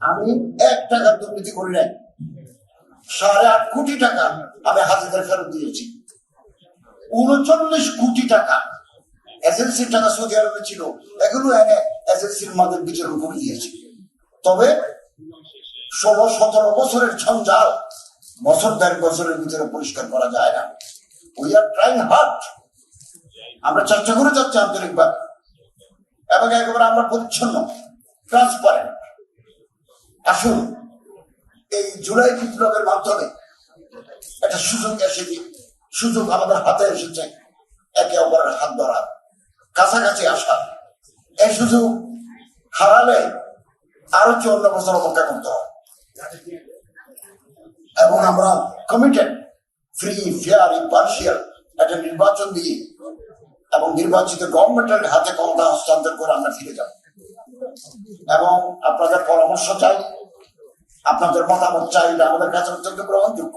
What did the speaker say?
আমি 1 টাকার দুর্নীতি করি নাই। 8.5 কোটি টাকা আমি হাজিদের ফেরত দিয়েছি। 39 কোটি টাকা এজেন্সির টাকা সৌদি আরবে ছিল, এগুলো এনে এজেন্সির মাদের বিতরণ করে দিয়েছি। তবে 16-17 বছরের ঝঞ্ঝাল বছর 1.5 বছরের ভিতরে পরিষ্কার করা যায় না। We are trying hard. আমরা চেষ্টা করে যাচ্ছি আন্তরিকভাবে এবং একেবারে আমরা পরিচ্ছন্ন, ট্রান্সপারেন্ট। আসুন এই জুলাই বিপ্লবের মাধ্যমে একটা সুযোগ এসেছে, সুযোগ আমাদের হাতে এসেছে একে অপরের হাত ধরার, কাছাকাছি আসার। এই সুযোগ হারালে আরো 54 বছর অপেক্ষা করতে হয় এবং আমরা কমিটেড ফ্রি, ফেয়ার, ইম্পার্শিয়াল একটা নির্বাচন দিয়ে এবং নির্বাচিত গভর্নমেন্টের হাতে ক্ষমতা হস্তান্তর করে আমরা ফিরে যাব। এবং আপনাদের পরামর্শ চাই, আপনাদের মতামত চাই, আমাদের কাছে অত্যন্ত গ্রহণযোগ্য।